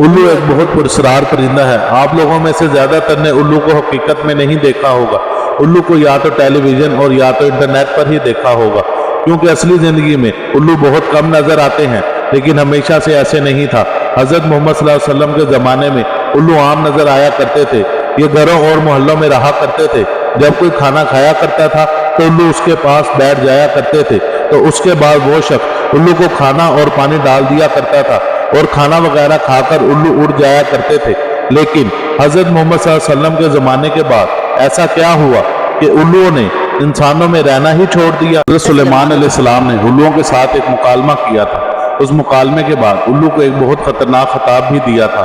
उल्लू एक बहुत पुरस्कार परिंदा है। आप लोगों में से ज्यादातर ने उल्लू को हकीकत में नहीं देखा होगा। उल्लू को या तो टेलीविजन और या तो इंटरनेट पर ही देखा होगा, क्योंकि असली जिंदगी में उल्लू बहुत कम नजर आते हैं। लेकिन हमेशा से ऐसे नहीं था। हजरत मोहम्मद सल्लल्लाहु अलैहि वसल्लम के जमाने में उल्लू आम नजर आया करते थे। ये घरों और मोहल्लों में रहा करते थे। जब कोई खाना खाया करता था तो उल्लू उसके पास बैठ जाया करते थे, तो उसके बाद वो शख्स उल्लू को खाना और पानी डाल दिया करता था और खाना वगैरह खाकर उल्लू उड़ जाया करते थे। लेकिन हजरत मोहम्मद सल्लल्लाहु अलैहि वसल्लम के जमाने के बाद ऐसा क्या हुआ कि उल्लुओं ने इंसानों में रहना ही छोड़ दिया। हजरत सुलेमान अलैहिस्सलाम ने उल्लुओं के साथ एक मुकालमा किया था। उस मुकालमे के बाद उल्लू को एक बहुत खतरनाक खिताब भी दिया था।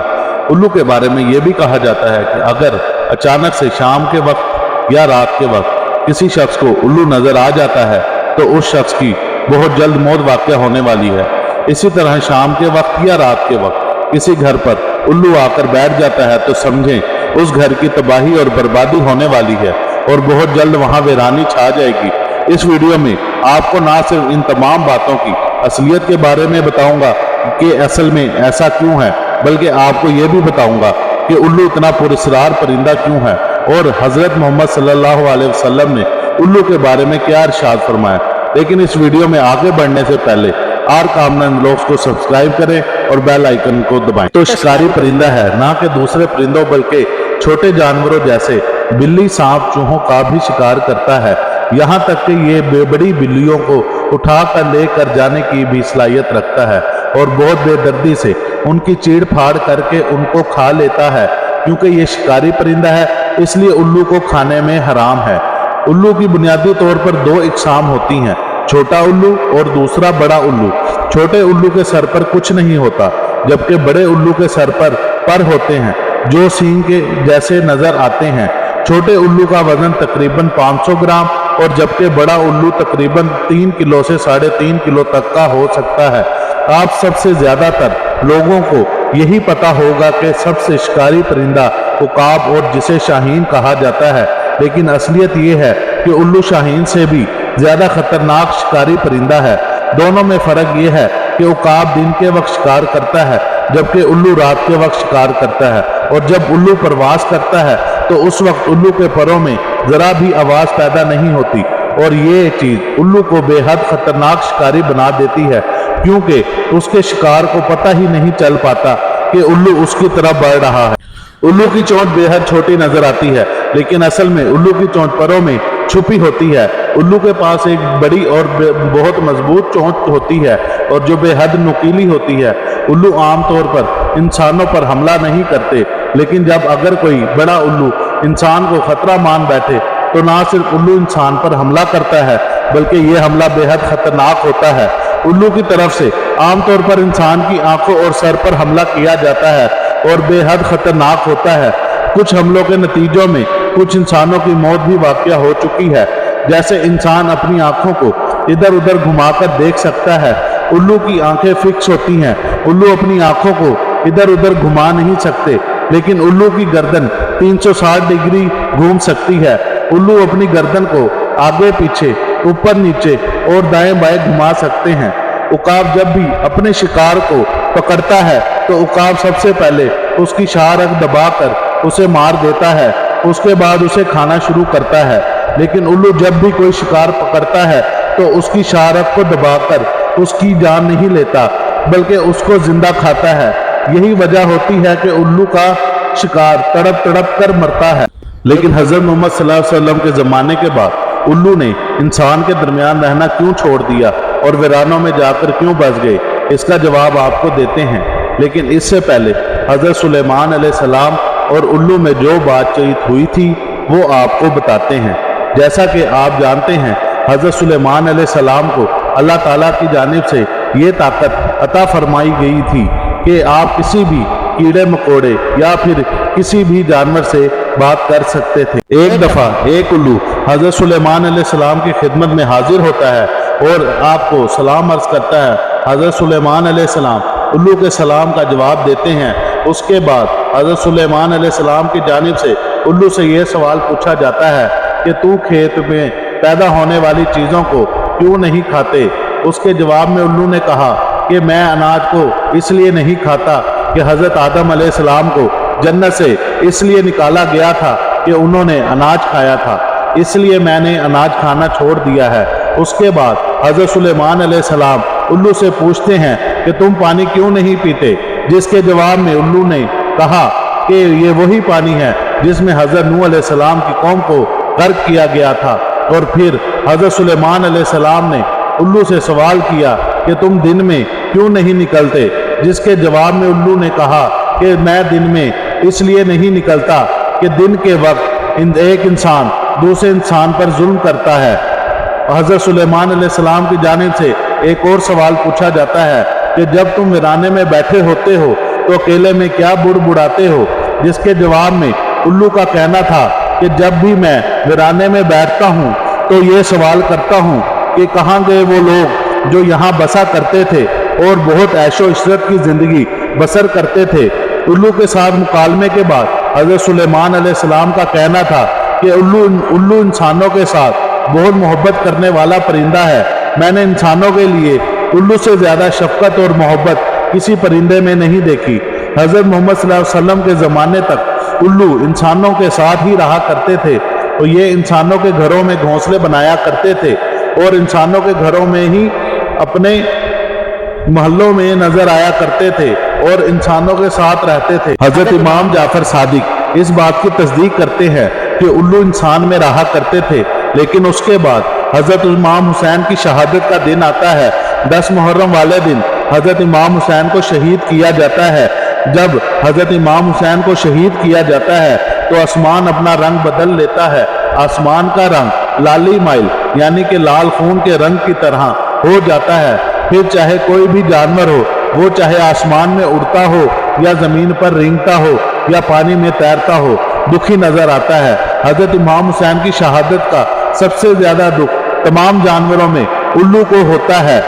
उल्लू के बारे में यह भी कहा जाता है कि अगर अचानक से शाम के वक्त या रात के वक्त किसी शख्स को उल्लू नजर आ जाता है तो उस शख्स की बहुत जल्द मौत वाक़या होने वाली है। इसी तरह शाम के वक्त या रात के वक्त किसी घर पर उल्लू आकर बैठ जाता है तो समझें उस घर की तबाही और बर्बादी होने वाली है और बहुत जल्द वहां वीरानी छा जाएगी। इस वीडियो में आपको ना सिर्फ इन तमाम बातों की असलियत के बारे में बताऊंगा कि असल में ऐसा क्यों है, बल्कि आपको ये भी बताऊंगा कि उल्लू इतना पुरस्कार परिंदा क्यों है और हजरत मोहम्मद सल्लल्लाहु अलैहि वसल्लम ने उल्लू के बारे में क्या इरशाद फरमाया। लेकिन इस वीडियो में आगे बढ़ने से पहले आर कामरान व्लॉग्स को सब्सक्राइब करें और बेल आइकन को दबाएं। तो शिकारी परिंदा है, ना कि दूसरे परिंदों बल्कि छोटे जानवरों जैसे बिल्ली, सांप, चूहों का भी शिकार करता है। यहाँ तक कि ये बड़ी बिल्लियों को उठा कर लेकर जाने की भी सलाहियत रखता है और बहुत बेदर्दी से उनकी चीड़ फाड़ करके उनको खा लेता है। क्योंकि ये शिकारी परिंदा है इसलिए उल्लू को खाने में हराम है। उल्लू की बुनियादी तौर पर दो इकसाम होती हैं, छोटा उल्लू और दूसरा बड़ा उल्लू। छोटे उल्लू के सर पर कुछ नहीं होता, जबकि बड़े उल्लू के सर पर होते हैं जो सींग के जैसे नजर आते हैं। छोटे उल्लू का वजन तकरीबन 500 ग्राम और जबकि बड़ा उल्लू तकरीबन 3 किलो से 3.5 किलो तक का हो सकता है। आप सबसे ज्यादातर लोगों को यही पता होगा कि सबसे शिकारी परिंदा उकाब और जिसे शाहीन कहा जाता है, लेकिन असलियत ये है कि उल्लू शाहीन से भी ज्यादा खतरनाक शिकारी परिंदा है। दोनों में फर्क ये है कि उकाब दिन के वक्त शिकार करता है जबकि उल्लू रात के वक्त शिकार करता है, और जब उल्लू प्रवास करता है तो उस वक्त उल्लू के परों में जरा भी आवाज पैदा नहीं होती और ये चीज उल्लू को बेहद खतरनाक शिकारी बना देती है, क्योंकि उसके शिकार को पता ही नहीं चल पाता कि उल्लू उसकी तरफ बढ़ रहा है। उल्लू की चोंच बेहद छोटी नजर आती है, लेकिन असल में उल्लू की चोंच परों में छुपी होती है। उल्लू के पास एक बड़ी और बहुत मजबूत चोंच होती है और जो बेहद नुकीली होती है। उल्लू आमतौर पर इंसानों पर हमला नहीं करते, लेकिन जब अगर कोई बड़ा उल्लू इंसान को खतरा मान बैठे तो ना सिर्फ उल्लू इंसान पर हमला करता है बल्कि ये हमला बेहद खतरनाक होता है। उल्लू की तरफ से आमतौर पर इंसान की आंखों और सर पर हमला किया जाता है और बेहद खतरनाक होता है। कुछ हमलों के नतीजों में कुछ इंसानों की मौत भी वाक़या हो चुकी है। जैसे इंसान अपनी आंखों को इधर उधर घुमाकर देख सकता है, उल्लू की आंखें फिक्स होती हैं। उल्लू अपनी आंखों को इधर उधर घुमा नहीं सकते, लेकिन उल्लू की गर्दन 360 डिग्री घूम सकती है। उल्लू अपनी गर्दन को आगे पीछे, ऊपर नीचे और दाएं बाएं घुमा सकते हैं। उकाब जब भी अपने शिकार को पकड़ता है तो उकाब सबसे पहले उसकी शाहरग दबाकर उसे मार देता है, उसके बाद उसे खाना शुरू करता है। लेकिन उल्लू जब भी कोई शिकार पकड़ता है तो उसकी शाहरग को दबाकर उसकी जान नहीं लेता बल्कि उसको जिंदा खाता है। यही वजह होती है कि उल्लू का शिकार तड़प तड़प कर मरता है। लेकिन हजरत मोहम्मद सल्लल्लाहु अलैहि वसल्लम के जमाने के बाद उल्लू ने इंसान के दरमियान रहना क्यों छोड़ दिया और वीरानों में जाकर क्यों बस गए, इसका जवाब आपको देते हैं। लेकिन इससे पहले हजरत सुलेमान अलैहिस्सलाम और उल्लू में जो बातचीत हुई थी वो आपको बताते हैं। जैसा कि आप जानते हैं हजरत सुलेमान अलैहिस्सलाम को अल्लाह ताला की जानिब से ये ताकत अता फरमाई गई थी कि आप किसी भी कीड़े मकोड़े या फिर किसी भी जानवर से बात कर सकते थे। एक दफा एक उल्लू हजरत सुलेमान अलैहिस्सलाम की खिदमत में हाजिर होता है और आपको सलाम अर्ज करता है। हजरत सुलेमान अलैहिस्सलाम उल्लू के सलाम का जवाब देते हैं। उसके बाद हजरत सुलेमान अलैहिस्सलाम की जानिब से उल्लू से यह सवाल पूछा जाता है कि तू खेत में पैदा होने वाली चीज़ों को क्यों नहीं खाते। उसके जवाब में उल्लू ने कहा कि मैं अनाज को इसलिए नहीं खाता کہ حضرت آدم علیہ السلام کو جنت سے اس لیے نکالا گیا تھا کہ انہوں نے اناج کھایا تھا، اس لیے میں نے اناج کھانا چھوڑ دیا ہے۔ اس کے بعد حضرت سلیمان علیہ السلام الو سے پوچھتے ہیں کہ تم پانی کیوں نہیں پیتے، جس کے جواب میں الو نے کہا کہ یہ وہی پانی ہے جس میں حضرت نوح علیہ السلام کی قوم کو غرق کیا گیا تھا۔ اور پھر حضرت سلیمان علیہ السلام نے الو سے سوال کیا کہ تم دن میں کیوں نہیں نکلتے، جس کے جواب میں الو نے کہا کہ میں دن میں اس لیے نہیں نکلتا کہ دن کے وقت ایک انسان دوسرے انسان پر ظلم کرتا ہے۔ حضرت سلیمان علیہ السلام کی جانب سے ایک اور سوال پوچھا جاتا ہے کہ جب تم ویرانے میں بیٹھے ہوتے ہو تو اکیلے میں کیا بڑبڑاتے ہو، جس کے جواب میں الو کا کہنا تھا کہ جب بھی میں ویرانے میں بیٹھتا ہوں تو یہ سوال کرتا ہوں کہ کہاں گئے وہ لوگ جو یہاں بسا کرتے تھے اور بہت عیش و عشرت کی زندگی بسر کرتے تھے۔ الو کے ساتھ مکالمے کے بعد حضرت سلیمان علیہ السلام کا کہنا تھا کہ الو انسانوں کے ساتھ بہت محبت کرنے والا پرندہ ہے۔ میں نے انسانوں کے لیے الو سے زیادہ شفقت اور محبت کسی پرندے میں نہیں دیکھی۔ حضرت محمد صلی اللہ علیہ وسلم کے زمانے تک الو انسانوں کے ساتھ ہی رہا کرتے تھے اور یہ انسانوں کے گھروں میں گھونسلے بنایا کرتے تھے اور انسانوں کے گھروں میں ہی اپنے محلوں میں نظر آیا کرتے تھے اور انسانوں کے ساتھ رہتے تھے۔ حضرت امام جعفر صادق اس بات کی تصدیق کرتے ہیں کہ الو انسان میں رہا کرتے تھے، لیکن اس کے بعد حضرت امام حسین کی شہادت کا دن آتا ہے۔ 10 محرم والے دن حضرت امام حسین کو شہید کیا جاتا ہے۔ جب حضرت امام حسین کو شہید کیا جاتا ہے تو آسمان اپنا رنگ بدل لیتا ہے۔ آسمان کا رنگ لالی مائل یعنی کہ لال خون کے رنگ کی طرح ہو جاتا ہے۔ پھر چاہے کوئی بھی جانور ہو، وہ چاہے آسمان میں اڑتا ہو یا زمین پر رینگتا ہو یا پانی میں تیرتا ہو، دکھی نظر آتا ہے۔ حضرت امام حسین کی شہادت کا سب سے زیادہ دکھ تمام جانوروں میں الو کو ہوتا ہے۔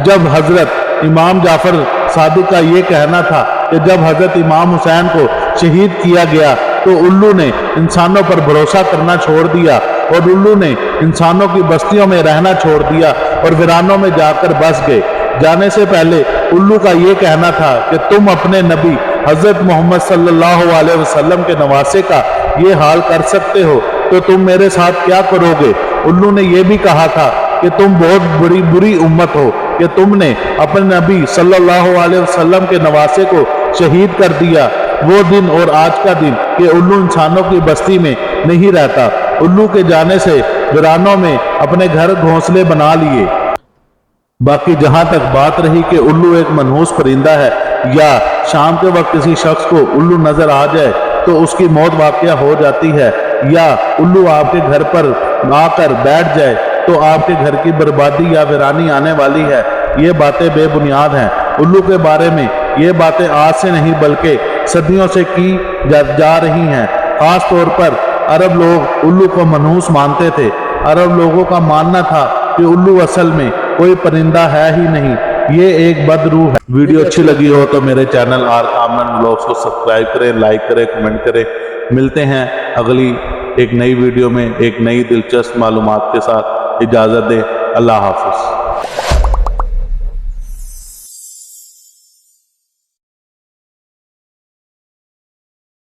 جب حضرت امام جعفر صادق کا یہ کہنا تھا کہ جب حضرت امام حسین کو شہید کیا گیا تو الو نے انسانوں پر بھروسہ کرنا چھوڑ دیا اور الو نے انسانوں کی بستیوں میں رہنا چھوڑ دیا اور ویرانوں میں جا کر بس گئے۔ جانے سے پہلے الو کا یہ کہنا تھا کہ تم اپنے نبی حضرت محمد صلی اللہ علیہ وسلم کے نواسے کا یہ حال کر سکتے ہو تو تم میرے ساتھ کیا کرو گے۔ الو نے یہ بھی کہا تھا کہ تم بہت بری امت ہو کہ تم نے اپنے نبی صلی اللہ علیہ وسلم کے نواسے کو شہید کر دیا۔ وہ دن اور آج کا دن کہ الو انسانوں کی بستی میں نہیں رہتا۔ الو کے جانے سے ویرانوں میں اپنے گھر گھونسلے بنا لیے۔ باقی جہاں تک بات رہی کہ الو ایک منحوس پرندہ ہے یا شام کے وقت کسی شخص کو الو نظر آ جائے تو اس کی موت واقعہ ہو جاتی ہے، یا الو آپ کے گھر پر آ کر بیٹھ جائے تو آپ کے گھر کی بربادی یا ویرانی آنے والی ہے، یہ باتیں بے بنیاد ہیں۔ الو کے بارے میں یہ باتیں آج سے نہیں بلکہ صدیوں سے کی جا رہی ہیں۔ خاص طور پر عرب لوگ الو کو منحوس مانتے تھے۔ عرب لوگوں کا ماننا تھا کہ الو اصل میں کوئی پرندہ ہے ہی نہیں، یہ ایک بد روح ہے۔ ویڈیو اچھی لگی ہو تو میرے چینل آر کامران ولاگز کو سبسکرائب کریں، لائک کریں، کمنٹ کریں۔ ملتے ہیں اگلی ایک نئی ویڈیو میں ایک نئی دلچسپ معلومات کے ساتھ۔ اجازت دیں، اللہ حافظ۔